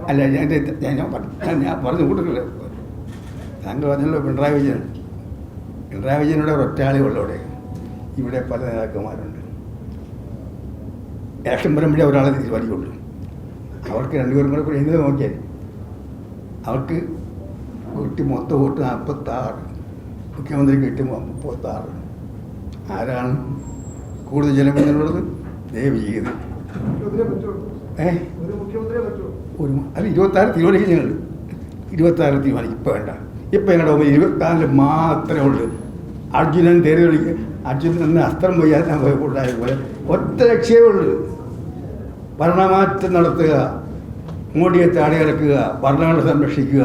അല്ല ഞാൻ പറഞ്ഞു കൂട്ടില്ല. താങ്കൾ പറഞ്ഞല്ലോ പിണറായി വിജയനോട് ഒറ്റയാളേ ഉള്ളൂ ഇവിടെ പല നേതാക്കന്മാരുണ്ട്. ഇലക്ഷൻ വരുമ്പോഴേ ഒരാളെ തീരുമാനിക്കുള്ളൂ. അവർക്ക് രണ്ടുപേരും കൂടെ എങ്ങനെ നോക്കിയാൽ അവർക്ക് കിട്ടി മൊത്തം വോട്ട് 46, മുഖ്യമന്ത്രിക്ക് കിട്ടി 36. ആരാണ് കൂടുതൽ ജനമെന്നുള്ളത്? ദയവ് ഒരു അല്ല 26 തീരുമാനിക്കും. ഞങ്ങൾ 26 തീരുമാനിക്കും. ഇപ്പം വേണ്ട. ഇപ്പം ഞങ്ങളുടെ 24 മാത്രമേ ഉള്ളൂ. അർജുനൻ തേര് കളിക്കുക. അർജുനൻ എന്ന അസ്ത്രം ഉണ്ടായ പോലെ ഒറ്റ ലക്ഷ്യമേ ഉള്ളൂ: ഭരണമാറ്റം നടത്തുക, മോഡിയെ താടിയിറക്കുക, ഭരണങ്ങളെ സംരക്ഷിക്കുക.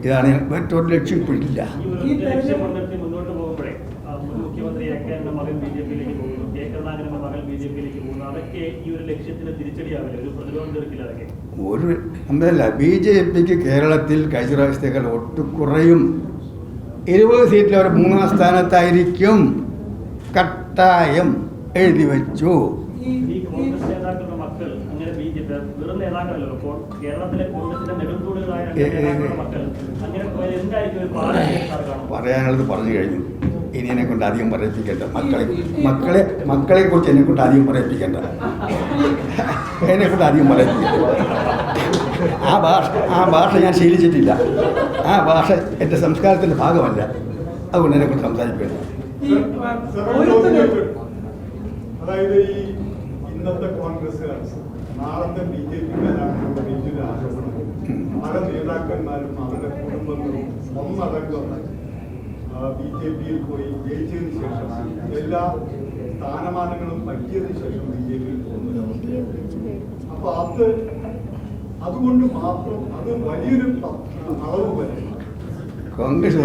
ഇതാണ് മറ്റൊരു ലക്ഷ്യം. ഇപ്പോഴില്ല. ഒരു എന്തല്ല BJPക്ക് കേരളത്തിൽ കഴിഞ്ഞ പ്രാവശ്യത്തേക്കാൾ ഒട്ടു കുറയും. 20 സീറ്റിൽ അവർ 3-ാം സ്ഥാനത്തായിരിക്കും. കട്ടായം എഴുതി വെച്ചു. പറയാനുള്ളത് പറഞ്ഞു കഴിഞ്ഞു. ഇനി എന്നെ കൊണ്ട് അധികം പറയിപ്പിക്കേണ്ട. മക്കളെ കുറിച്ച് എന്നെ കൊണ്ട് അധികം പറയിപ്പിക്കേണ്ട. എന്നെക്കൊണ്ട് അധികം പറയിപ്പിക്കേണ്ട. ആ ഭാഷ ഞാൻ ശീലിച്ചിട്ടില്ല. ആ ഭാഷ എൻ്റെ സംസ്കാരത്തിൻ്റെ ഭാഗമല്ല. അതുകൊണ്ട് എന്നെക്കൊണ്ട് സംസാരിക്കേണ്ട. അതായത് ഈ ഇന്നത്തെ കോൺഗ്രസ് നാളത്തെ BJP വലിയൊരു ആരോപണം. പല നേതാക്കന്മാരും അവരുടെ കുടുംബങ്ങളും ഒന്നടങ്കം BJPയിൽ പോയി ജയിച്ചതിന് ശേഷം എല്ലാ സ്ഥാനമാനങ്ങളും പറ്റിയതിനു ശേഷം BJPയിൽ പോകുന്നത്. അപ്പൊ അതുകൊണ്ട് മാത്രം അത് വലിയൊരു അളവ് വരെ കോൺഗ്രസ്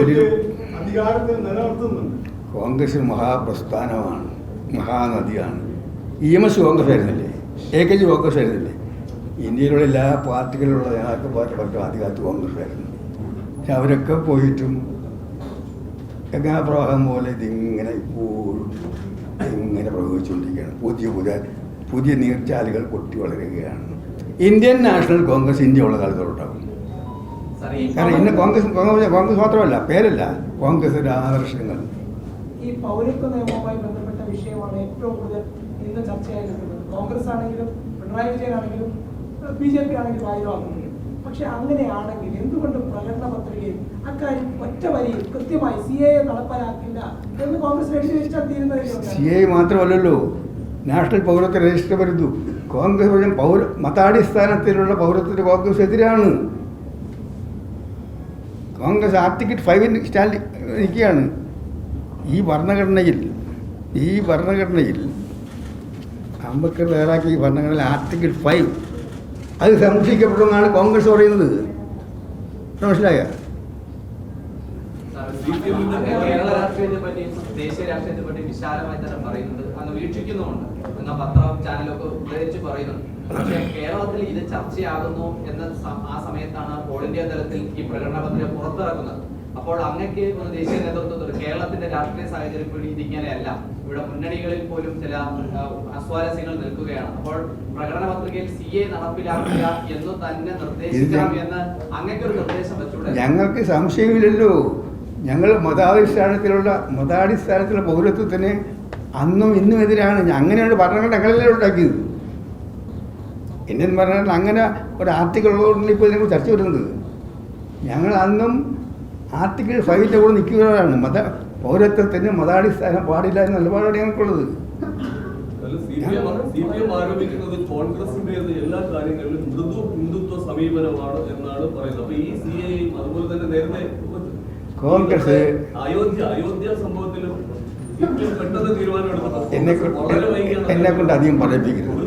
അധികാരത്തെ നിലനിർത്തുന്നുണ്ട്. കോൺഗ്രസ് മഹാപ്രസ്ഥാനമാണ്, മഹാനദിയാണ്. EMS കോൺഗ്രസ് ആയിരുന്നില്ലേ? AKG കോൺഗ്രസ് ആയിരുന്നില്ലേ? ഇന്ത്യയിലുള്ള എല്ലാ പാർട്ടികളിലുള്ള നേതാക്കന്മാരുടെ അധികാരത്ത് കോൺഗ്രസ് ആയിരുന്നു. പക്ഷെ അവരൊക്കെ പോയിട്ടും ഗംഗാപ്രവാഹം പോലെ ഇതിങ്ങനെ ഇപ്പോഴും ഇങ്ങനെ പ്രവഹിച്ചുകൊണ്ടിരിക്കുകയാണ്. പുതിയ നീർച്ചാലുകൾ പൊട്ടി വളരുകയാണ്. ഇന്ത്യൻ നാഷണൽ കോൺഗ്രസ് ഇന്ത്യ ഉള്ള കാലത്തോട്ടാകും. കാരണം ഇന്ന് കോൺഗ്രസ് മാത്രമല്ല, പേരല്ല, കോൺഗ്രസിന്റെ ആദർശങ്ങൾ. ഈ പൗരത്വ നിയമവുമായി ബന്ധപ്പെട്ട വിഷയമാണ് ഏറ്റവും കൂടുതൽ ഇന്ന് ചർച്ചയായി നിൽക്കുന്നത്. കോൺഗ്രസ് ആണെങ്കിലും പിണറായി വിജയൻ ആണെങ്കിലും BJP ആണെങ്കിലും ആയുധമാകുന്നത്. പക്ഷെ അങ്ങനെയാണെങ്കിൽ എന്തുകൊണ്ട് പ്രകടന പത്രികയിൽ അക്കാര്യം ഒറ്റ വരിയിൽ കൃത്യമായി CAA നടപ്പാക്കില്ല എന്ന് കോൺഗ്രസ് എഴുതി വെച്ചാൽ തീരുന്നതില്ല? CAA മാത്രമല്ലല്ലോ, നാഷണൽ പൗരത്വ രജിസ്റ്റർ വരുന്നു. കോൺഗ്രസ് മതാടിസ്ഥാനത്തിലുള്ള പൗരത്വത്തിന് കോൺഗ്രസ് എതിരാണ്. കോൺഗ്രസ് ആർട്ടിക്കിൾ 5 സ്റ്റാൻഡ് നിൽക്കുകയാണ്. ഈ ഭരണഘടനയിൽ അംബേദ്കർ തയ്യാറാക്കിയ ഈ ഭരണഘടനയിൽ ആർട്ടിക്കിൾ 5 അത് സംരക്ഷിക്കപ്പെടുമെന്നാണ് കോൺഗ്രസ് പറയുന്നത്. മനസ്സിലായ? കേരള രാഷ്ട്രീയത്തെ പറ്റി, ദേശീയ രാഷ്ട്രീയത്തെ പറ്റി വിശാലമായി തന്നെ പറയുന്നുണ്ട്, അങ്ങ് വീക്ഷിക്കുന്നുമുണ്ട്, അങ്ങ് പത്രം ചാനലൊക്കെ ഉപയോഗിച്ച് പറയുന്നുണ്ട്. പക്ഷേ കേരളത്തിൽ ഇത് ചർച്ചയാകുന്നു എന്ന ആ സമയത്താണ് ഓൾ ഇന്ത്യ തലത്തിൽ ഈ പ്രകടന പത്രിക പുറത്തിറക്കുന്നത്. അപ്പോൾ അങ്ങക്ക് ഒരു ദേശീയ നേതൃത്വത്തിൽ കേരളത്തിന്റെ രാഷ്ട്രീയ സാഹചര്യം ഇരിക്കാനല്ല, ഇവിടെ മുന്നണികളിൽ പോലും ചില അസ്വാരസ്യങ്ങൾ നിൽക്കുകയാണ്. അപ്പോൾ പ്രകടന പത്രികയിൽ CAA നടപ്പിലാക്കുക എന്ന് തന്നെ നിർദ്ദേശിക്കണം എന്ന് അങ്ങക്കൊരു നിർദ്ദേശം വെച്ചൂടെ? ഞങ്ങൾക്ക് സംശയമില്ലല്ലോ. ഞങ്ങൾ മതാടിസ്ഥാനത്തിലുള്ള പൗരത്വത്തിന് അന്നും ഇന്നും എതിരാണ്. അങ്ങനെയാണ് ഭരണഘടന ഞങ്ങളല്ലേ ഉണ്ടാക്കിയത്. ഇന്ത്യൻ ഭരണഘടന അങ്ങനെ ഒരു ആർട്ടിക്കിൾ ഉള്ളതുകൊണ്ടാണ് ഇപ്പോൾ ഇതിനെക്കുറിച്ച് ചർച്ച വരുന്നത്. ഞങ്ങൾ അന്നും ആർട്ടിക്കിൾ 5 കൂടെ നിൽക്കുന്നവരാണ്. പൗരത്വത്തിന് മതാടിസ്ഥാനം പാടില്ല എന്ന നിലപാടാണ് ഞങ്ങൾക്കുള്ളത്. ആരോപിക്കുന്നത് കോൺഗ്രസിന്റെ എല്ലാ കാര്യങ്ങളിലും മൃദു ഹിന്ദുത്വ സമീപനമാണ് എന്നാണ് പറയുന്നത്. അപ്പൊ ഈ CAA അതുപോലെ തന്നെ നേരത്തെ കോൺഗ്രസ് അയോധ്യ സംഭവത്തിലും പെട്ടെന്ന് തീരുമാനം എടുത്തത് എന്നെ കൊണ്ട് അധികം പറയിപ്പിക്കരുത്.